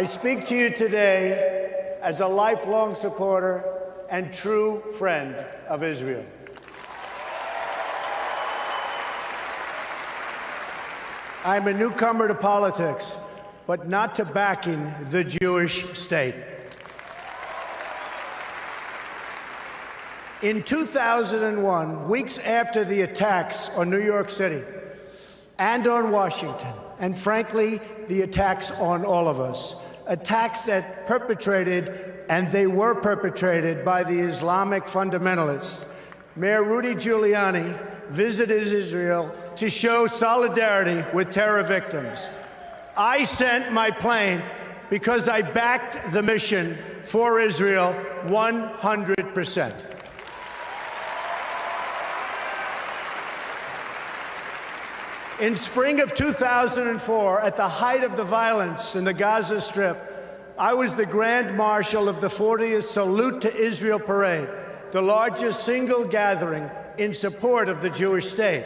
I speak to you today as a lifelong supporter and true friend of Israel. I'm a newcomer to politics, but not to backing the Jewish state. In 2001, weeks after the attacks on New York City and on Washington, and frankly, the attacks on all of us, attacks that they were perpetrated by the Islamic fundamentalists, Mayor Rudy Giuliani visited Israel to show solidarity with terror victims. I sent my plane because I backed the mission for Israel 100%. In spring of 2004, at the height of the violence in the Gaza Strip, I was the Grand Marshal of the 40th Salute to Israel Parade, the largest single gathering in support of the Jewish state.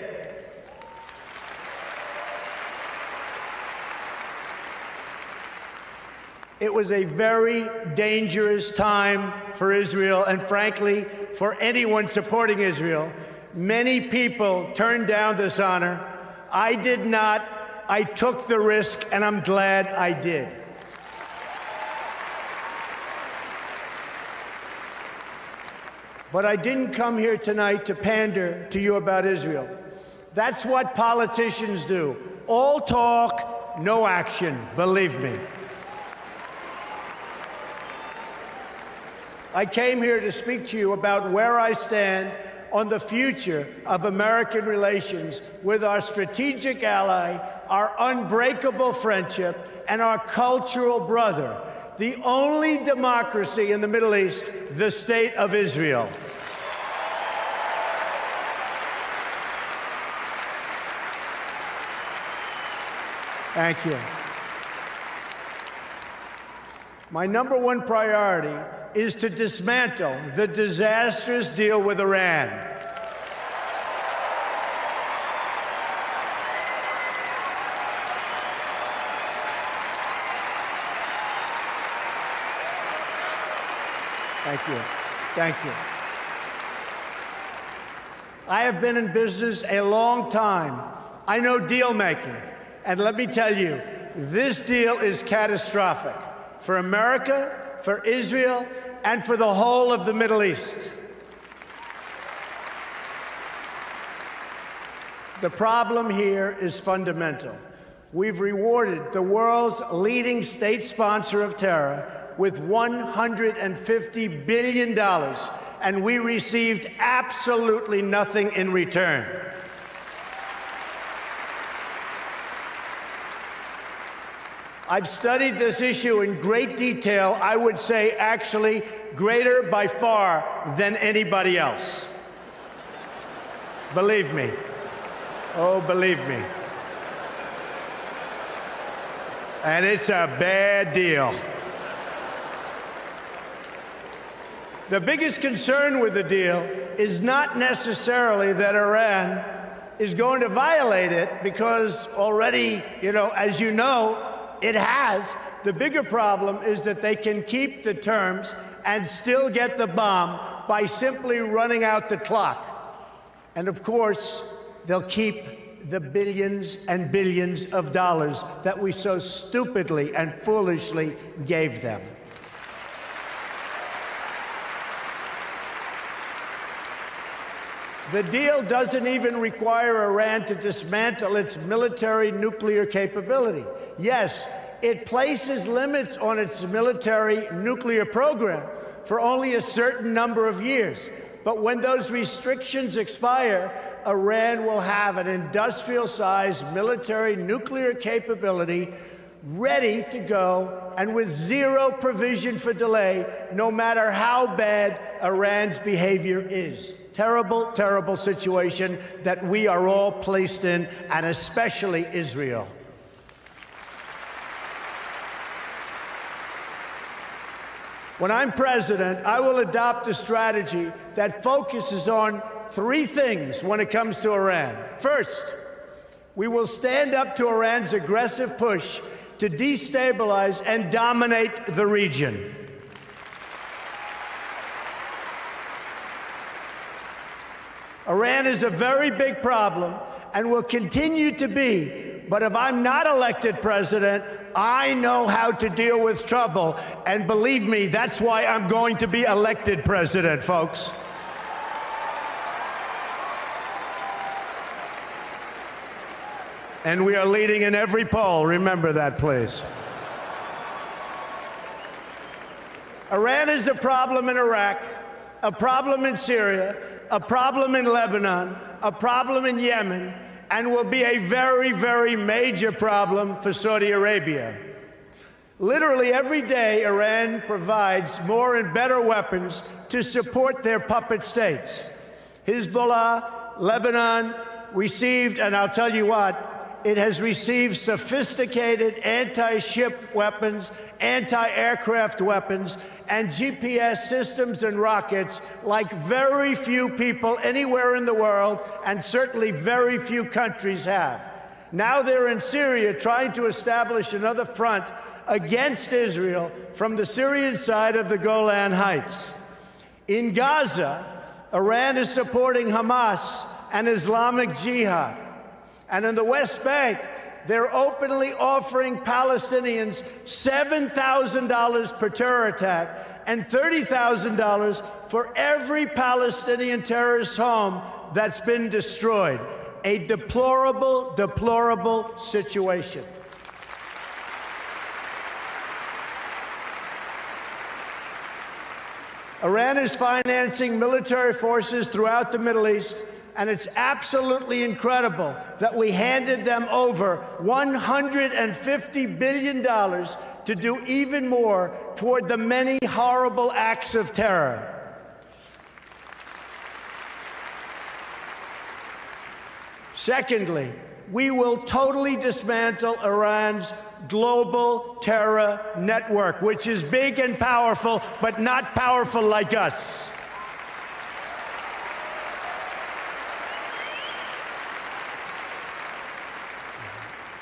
It was a very dangerous time for Israel and, frankly, for anyone supporting Israel. Many people turned down this honor. I did not. I took the risk, and I'm glad I did. But I didn't come here tonight to pander to you about Israel. That's what politicians do. All talk, no action, believe me. I came here to speak to you about where I stand on the future of American relations with our strategic ally, our unbreakable friendship, and our cultural brother, the only democracy in the Middle East, the State of Israel. Thank you. My number one priority is to dismantle the disastrous deal with Iran. Thank you. Thank you. I have been in business a long time. I know deal making. And let me tell you, this deal is catastrophic for America, for Israel, and for the whole of the Middle East. The problem here is fundamental. We've rewarded the world's leading state sponsor of terror with $150 billion, and we received absolutely nothing in return. I've studied this issue in great detail, I would say actually greater by far than anybody else. Believe me. Oh, believe me. And it's a bad deal. The biggest concern with the deal is not necessarily that Iran is going to violate it, because already, as you know, it has. The bigger problem is that they can keep the terms and still get the bomb by simply running out the clock. And of course, they'll keep the billions and billions of dollars that we so stupidly and foolishly gave them. The deal doesn't even require Iran to dismantle its military nuclear capability. Yes, it places limits on its military nuclear program for only a certain number of years. But when those restrictions expire, Iran will have an industrial-sized military nuclear capability ready to go and with zero provision for delay, no matter how bad Iran's behavior is. Terrible, terrible situation that we are all placed in, and especially Israel. When I'm president, I will adopt a strategy that focuses on three things when it comes to Iran. First, we will stand up to Iran's aggressive push to destabilize and dominate the region. Iran is a very big problem and will continue to be, but if I'm not elected president, I know how to deal with trouble, and believe me, that's why I'm going to be elected president, folks. And we are leading in every poll. Remember that, please. Iran is a problem in Iraq, a problem in Syria, a problem in Lebanon, a problem in Yemen, and will be a very, very major problem for Saudi Arabia. Literally every day, Iran provides more and better weapons to support their puppet states. Hezbollah, Lebanon, received, and I'll tell you what, it has received sophisticated anti-ship weapons, anti-aircraft weapons, and GPS systems and rockets like very few people anywhere in the world, and certainly very few countries have. Now they're in Syria trying to establish another front against Israel from the Syrian side of the Golan Heights. In Gaza, Iran is supporting Hamas and Islamic Jihad. And in the West Bank, they're openly offering Palestinians $7,000 per terror attack and $30,000 for every Palestinian terrorist home that's been destroyed. A deplorable, deplorable situation. Iran is financing military forces throughout the Middle East, and it's absolutely incredible that we handed them over $150 billion to do even more toward the many horrible acts of terror. Secondly, we will totally dismantle Iran's global terror network, which is big and powerful, but not powerful like us.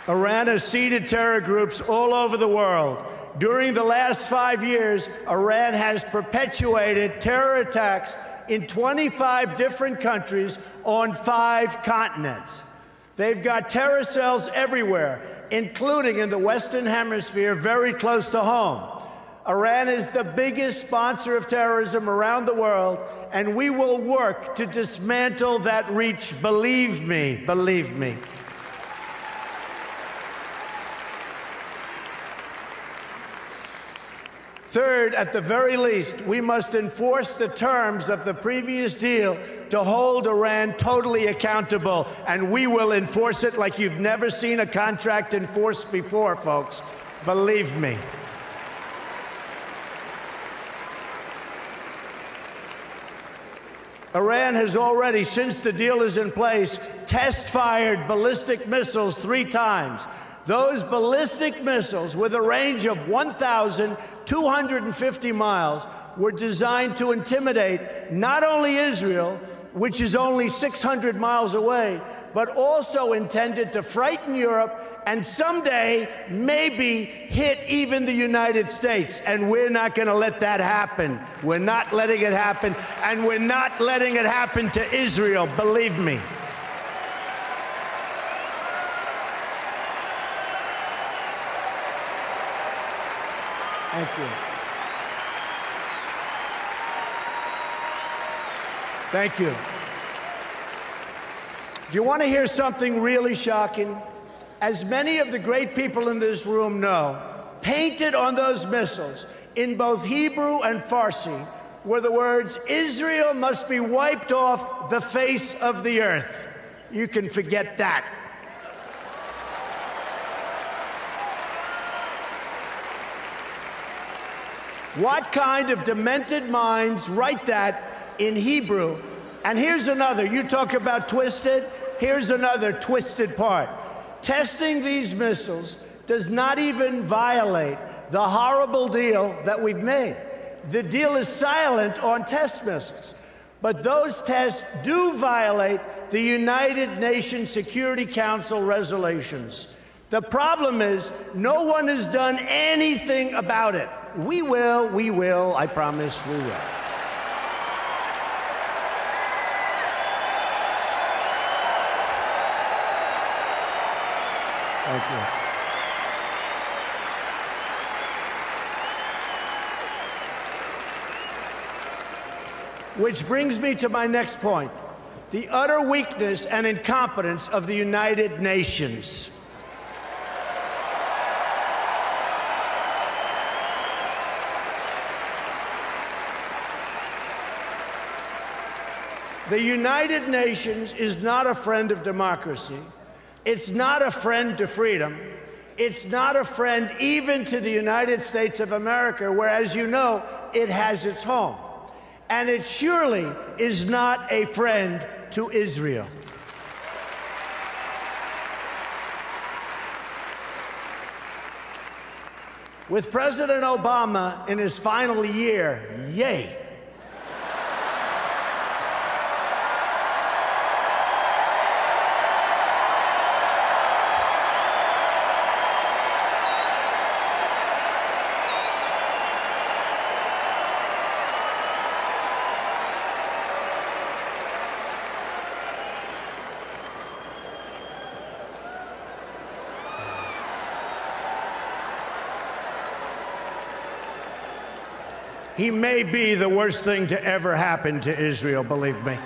Iran has seeded terror groups all over the world. During the last 5 years, Iran has perpetuated terror attacks in 25 different countries on 5 continents. They've got terror cells everywhere, including in the Western Hemisphere, very close to home. Iran is the biggest sponsor of terrorism around the world, and we will work to dismantle that reach. Believe me, believe me. Third, at the very least, we must enforce the terms of the previous deal to hold Iran totally accountable, and we will enforce it like you've never seen a contract enforced before, folks. Believe me. Iran has already, since the deal is in place, test-fired ballistic missiles 3 times. Those ballistic missiles, with a range of 1,250 miles, were designed to intimidate not only Israel, which is only 600 miles away, but also intended to frighten Europe and someday maybe hit even the United States. And we're not going to let that happen. We're not letting it happen, and we're not letting it happen to Israel, believe me. Thank you. Thank you. Do you want to hear something really shocking? As many of the great people in this room know, painted on those missiles in both Hebrew and Farsi were the words, "Israel must be wiped off the face of the earth." You can forget that. What kind of demented minds write that in Hebrew? And here's another. You talk about twisted. Here's another twisted part. Testing these missiles does not even violate the horrible deal that we've made. The deal is silent on test missiles. But those tests do violate the United Nations Security Council resolutions. The problem is no one has done anything about it. We will, I promise we will. Thank you. Which brings me to my next point, the utter weakness and incompetence of the United Nations. The United Nations is not a friend of democracy. It's not a friend to freedom. It's not a friend even to the United States of America, where, as you know, it has its home. And it surely is not a friend to Israel. With President Obama in his final year, yay. He may be the worst thing to ever happen to Israel, believe me.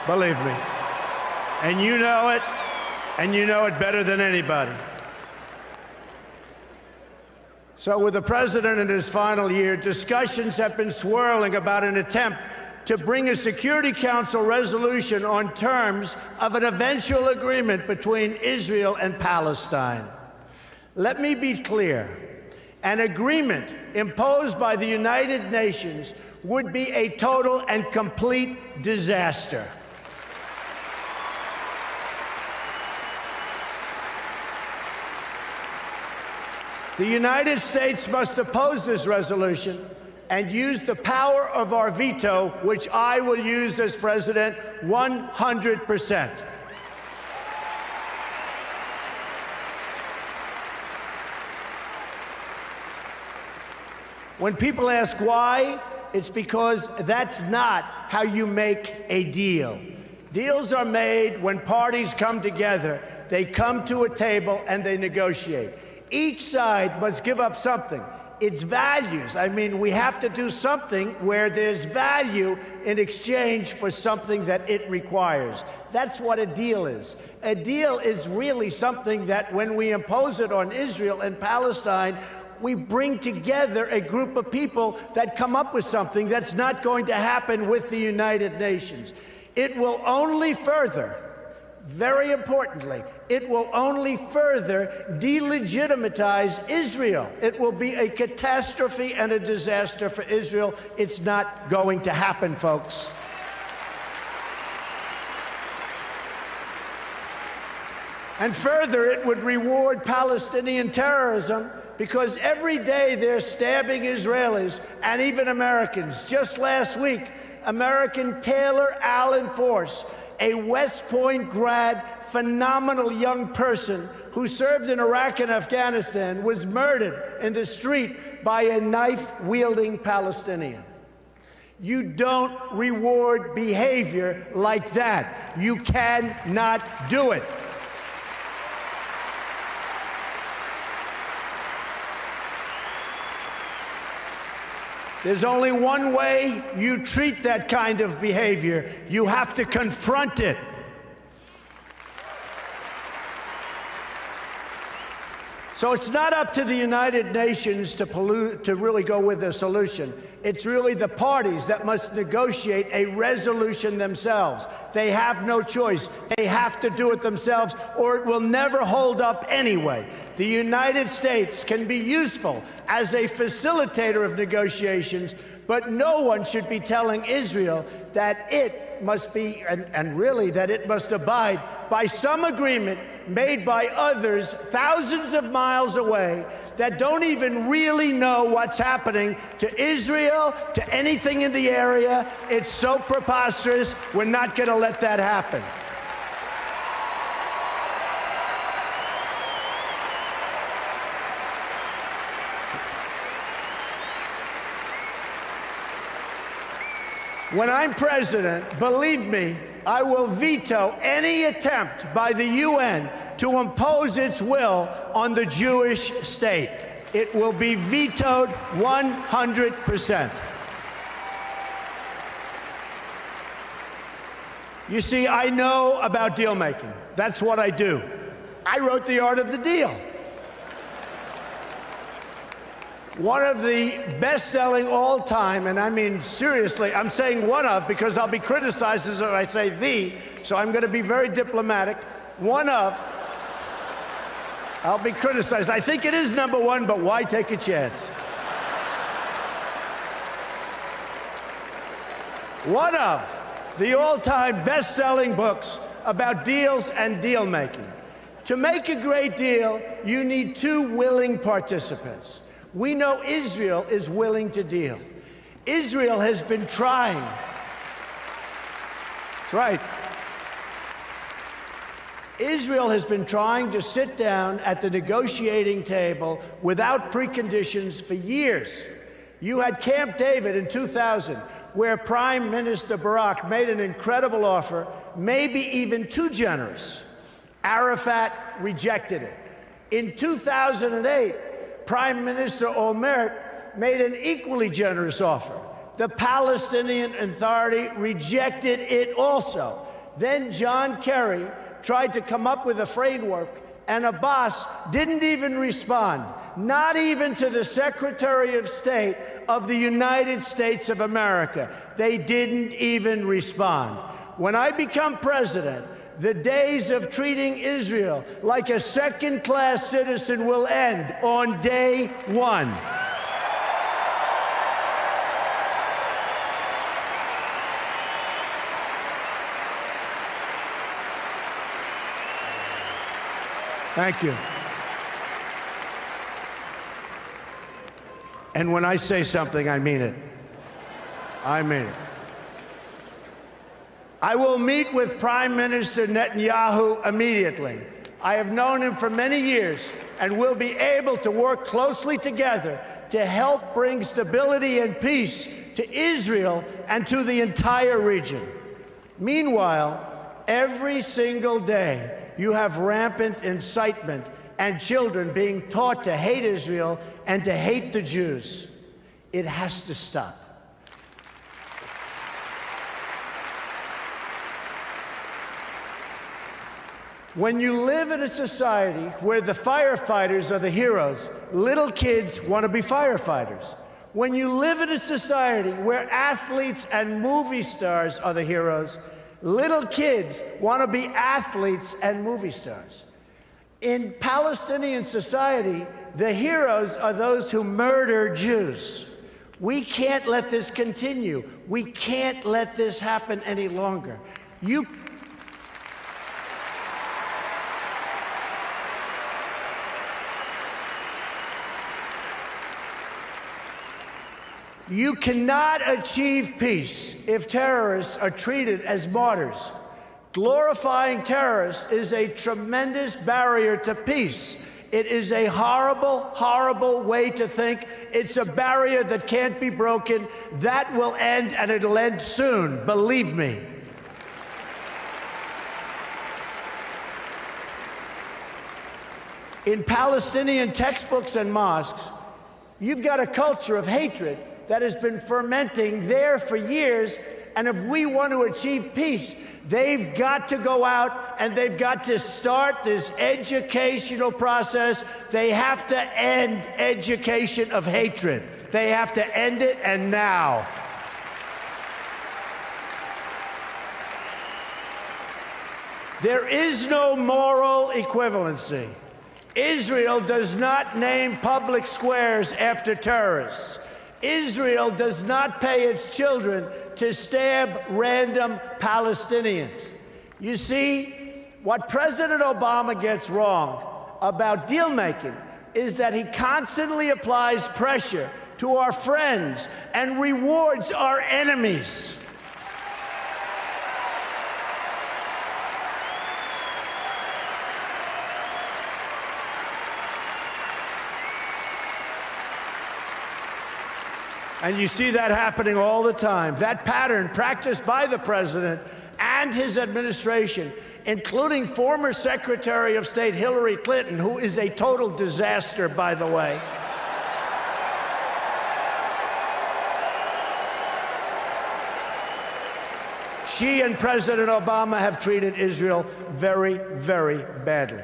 Believe me. And you know it better than anybody. So with the president in his final year, discussions have been swirling about an attempt to bring a Security Council resolution on terms of an eventual agreement between Israel and Palestine. Let me be clear. An agreement imposed by the United Nations would be a total and complete disaster. The United States must oppose this resolution and use the power of our veto, which I will use as president 100%. When people ask why, it's because that's not how you make a deal. Deals are made when parties come together. They come to a table and they negotiate. Each side must give up something. It's values. I mean, we have to do something where there's value in exchange for something that it requires. That's what a deal is. A deal is really something that when we impose it on Israel and Palestine, we bring together a group of people that come up with something that's not going to happen with the United Nations. It will only further, very importantly, it will only further delegitimize Israel. It will be a catastrophe and a disaster for Israel. It's not going to happen, folks. And further, it would reward Palestinian terrorism, because every day they're stabbing Israelis and even Americans. Just last week, American Taylor Allen Force, a West Point grad, phenomenal young person who served in Iraq and Afghanistan, was murdered in the street by a knife-wielding Palestinian. You don't reward behavior like that. You cannot do it. There's only one way you treat that kind of behavior. You have to confront it. So it's not up to the United Nations to really go with a solution. It's really the parties that must negotiate a resolution themselves. They have no choice. They have to do it themselves, or it will never hold up anyway. The United States can be useful as a facilitator of negotiations, but no one should be telling Israel that it must be, and really that it must abide by some agreement made by others thousands of miles away that don't even really know what's happening to Israel, to anything in the area. It's so preposterous. We're not going to let that happen. When I'm president, believe me, I will veto any attempt by the UN to impose its will on the Jewish state. It will be vetoed 100%. You see, I know about deal making. That's what I do. I wrote The Art of the Deal. One of the best-selling all-time, and I mean seriously, I'm saying one of because I'll be criticized if I say the, so I'm going to be very diplomatic. One of, I'll be criticized. I think it is number one, but why take a chance? One of the all-time best-selling books about deals and deal-making. To make a great deal, you need two willing participants. We know Israel is willing to deal. Israel has been trying. That's right. Israel has been trying to sit down at the negotiating table without preconditions for years. You had Camp David in 2000, where Prime Minister Barak made an incredible offer, maybe even too generous. Arafat rejected it. In 2008, Prime Minister Olmert made an equally generous offer. The Palestinian Authority rejected it also. Then John Kerry tried to come up with a framework, and Abbas didn't even respond, not even to the Secretary of State of the United States of America. They didn't even respond. When I become president, the days of treating Israel like a second-class citizen will end on day one. Thank you. And when I say something, I mean it. I mean it. I will meet with Prime Minister Netanyahu immediately. I have known him for many years and will be able to work closely together to help bring stability and peace to Israel and to the entire region. Meanwhile, every single day, you have rampant incitement and children being taught to hate Israel and to hate the Jews. It has to stop. When you live in a society where the firefighters are the heroes, little kids want to be firefighters. When you live in a society where athletes and movie stars are the heroes, little kids want to be athletes and movie stars. In Palestinian society, the heroes are those who murder Jews. We can't let this continue. We can't let this happen any longer. You cannot achieve peace if terrorists are treated as martyrs. Glorifying terrorists is a tremendous barrier to peace. It is a horrible, horrible way to think. It's a barrier that can't be broken. That will end, and it'll end soon, believe me. In Palestinian textbooks and mosques, you've got a culture of hatred that has been fermenting there for years, and if we want to achieve peace, they've got to go out and they've got to start this educational process. They have to end education of hatred. They have to end it, and now. There is no moral equivalency. Israel does not name public squares after terrorists. Israel does not pay its children to stab random Palestinians. You see, what President Obama gets wrong about deal-making is that he constantly applies pressure to our friends and rewards our enemies. And you see that happening all the time. That pattern practiced by the president and his administration, including former Secretary of State Hillary Clinton, who is a total disaster, by the way. She and President Obama have treated Israel very, very badly.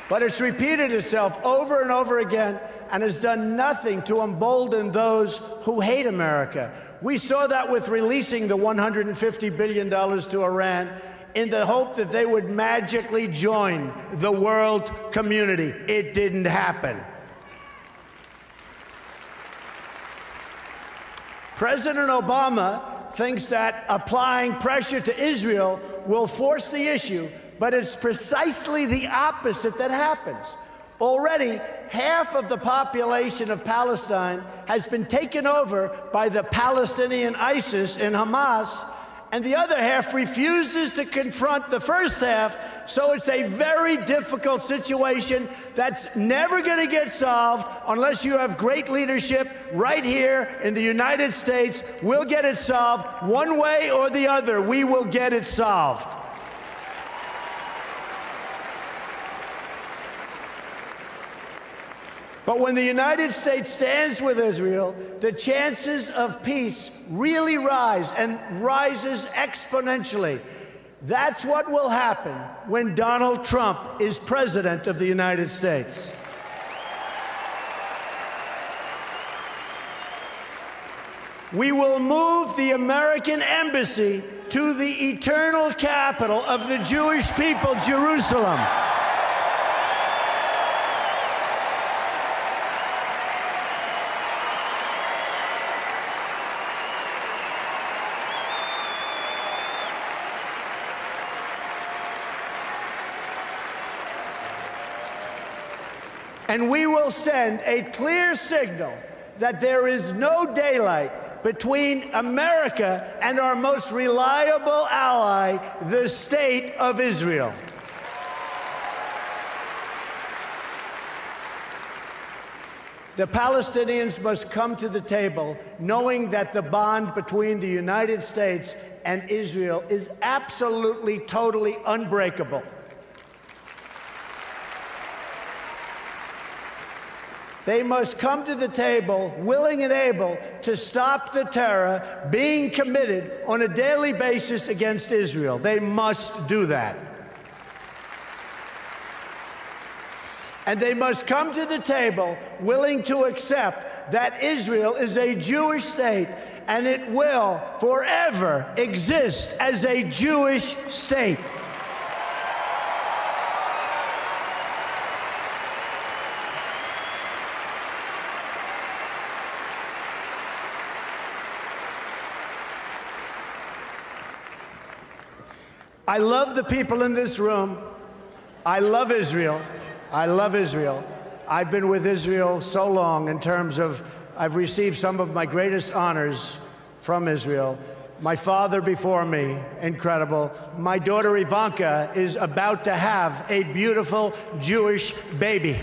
But it's repeated itself over and over again and has done nothing to embolden those who hate America. We saw that with releasing the $150 billion to Iran in the hope that they would magically join the world community. It didn't happen. President Obama thinks that applying pressure to Israel will force the issue, but it's precisely the opposite that happens. Already, half of the population of Palestine has been taken over by the Palestinian ISIS and Hamas, and the other half refuses to confront the first half, so it's a very difficult situation that's never going to get solved unless you have great leadership right here in the United States. We'll get it solved one way or the other. We will get it solved. But when the United States stands with Israel, the chances of peace really rise, and rises exponentially. That's what will happen when Donald Trump is president of the United States. We will move the American embassy to the eternal capital of the Jewish people, Jerusalem. And we will send a clear signal that there is no daylight between America and our most reliable ally, the State of Israel. The Palestinians must come to the table knowing that the bond between the United States and Israel is absolutely, totally unbreakable. They must come to the table willing and able to stop the terror being committed on a daily basis against Israel. They must do that. And they must come to the table willing to accept that Israel is a Jewish state and it will forever exist as a Jewish state. I love the people in this room. I love Israel. I love Israel. I've been with Israel so long in terms of I've received some of my greatest honors from Israel. My father before me, incredible. My daughter Ivanka is about to have a beautiful Jewish baby.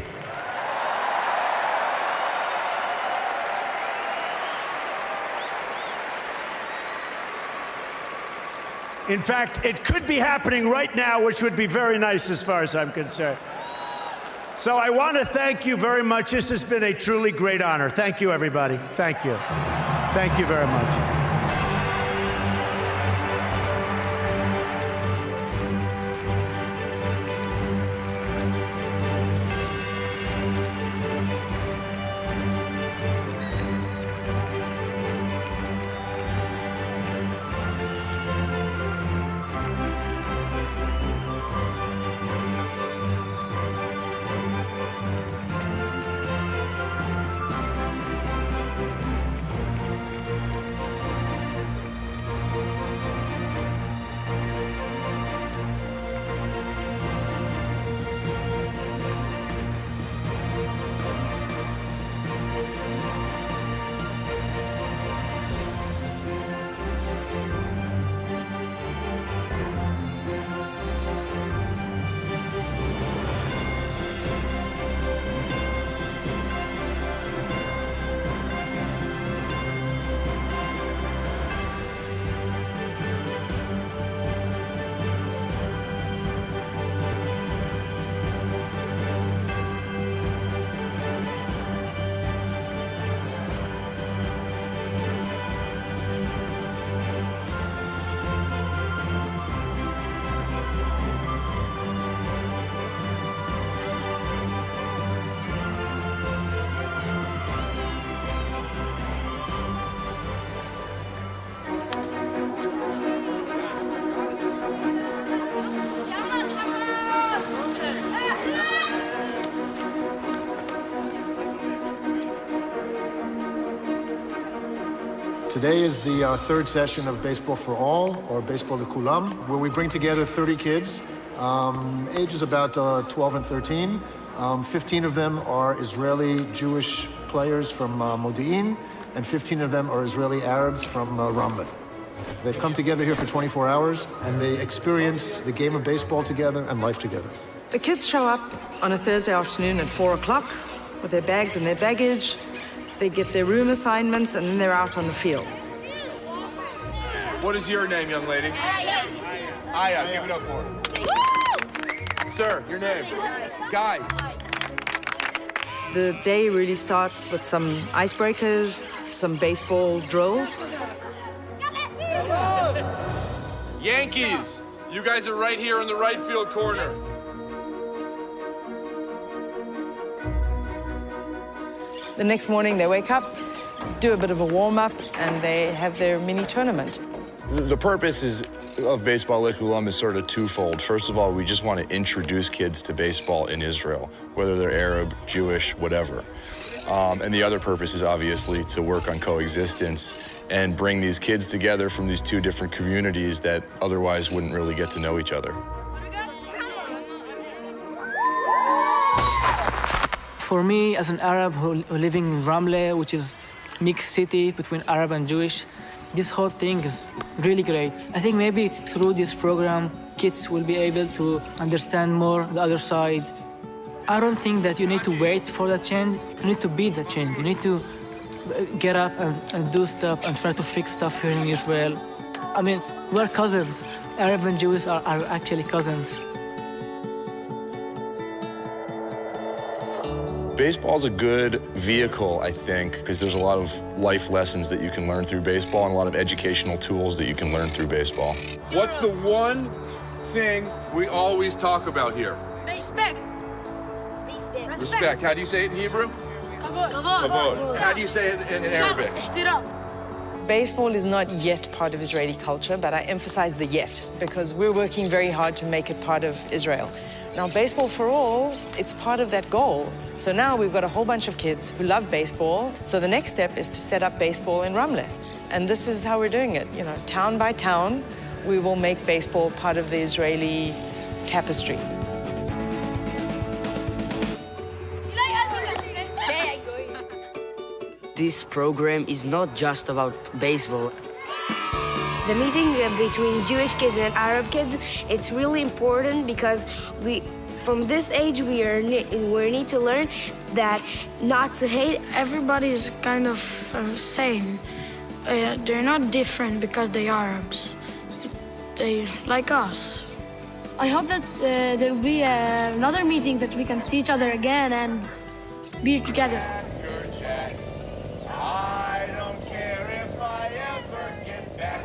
In fact, it could be happening right now, which would be very nice as far as I'm concerned. So I want to thank you very much. This has been a truly great honor. Thank you, everybody. Thank you. Thank you very much. Today is the third session of Baseball for All, or Baseball Lekulam, where we bring together 30 kids, ages about 12 and 13. 15 of them are Israeli Jewish players from Modi'in, and 15 of them are Israeli Arabs from Ramle. They've come together here for 24 hours, and they experience the game of baseball together and life together. The kids show up on a Thursday afternoon at 4 o'clock with their bags and their baggage. They get their room assignments, and then they're out on the field. What is your name, young lady? Aya, give it up for her. Sir, your name? Guy. The day really starts with some icebreakers, some baseball drills. Yankees, you guys are right here in the right field corner. The next morning they wake up, do a bit of a warm-up, and they have their mini tournament. The purpose of Baseball Lekulam is sort of twofold. First of all, we just want to introduce kids to baseball in Israel, whether they're Arab, Jewish, whatever. And the other purpose is obviously to work on coexistence and bring these kids together from these two different communities that otherwise wouldn't really get to know each other. For me, as an Arab who living in Ramle, which is mixed city between Arab and Jewish, this whole thing is really great. I think maybe through this program, kids will be able to understand more the other side. I don't think that you need to wait for the change. You need to be the change. You need to get up and do stuff and try to fix stuff here in Israel. I mean, we're cousins. Arab and Jewish are actually cousins. Baseball's a good vehicle, I think, because there's a lot of life lessons that you can learn through baseball and a lot of educational tools that you can learn through baseball. What's the one thing we always talk about here? Respect. Respect. How do you say it in Hebrew? Kavod. How do you say it in Arabic? Baseball is not yet part of Israeli culture, but I emphasize the yet because we're working very hard to make it part of Israel. Now, Baseball for All, it's part of that goal. So now we've got a whole bunch of kids who love baseball. So the next step is to set up baseball in Ramle. And this is how we're doing it. You know, town by town, we will make baseball part of the Israeli tapestry. This program is not just about baseball. The meeting between Jewish kids and Arab kids, it's really important because from this age, we need to learn that not to hate. Everybody is kind of same. They're not different because they're Arabs. They like us. I hope that there will be another meeting that we can see each other again and be together. I don't care if I ever get back.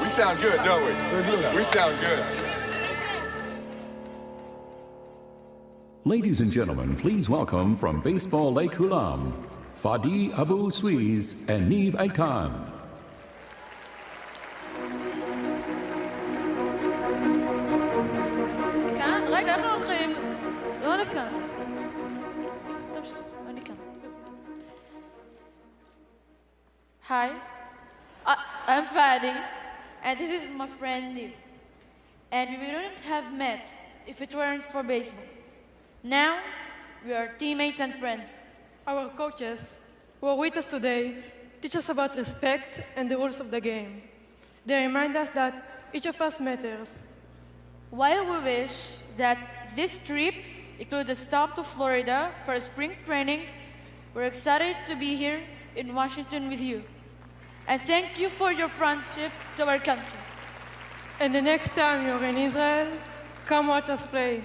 We sound good, don't we? We sound good. Ladies and gentlemen, please welcome from Baseball Lekulam, Fadi Abu Suiz and Neve Aitan. Hi, I'm Fadi, and this is my friend Neve. And we wouldn't have met if it weren't for baseball. Now, we are teammates and friends. Our coaches, who are with us today, teach us about respect and the rules of the game. They remind us that each of us matters. While we wish that this trip includes a stop to Florida for a spring training, we're excited to be here in Washington with you. And thank you for your friendship to our country. And the next time you're in Israel, come watch us play.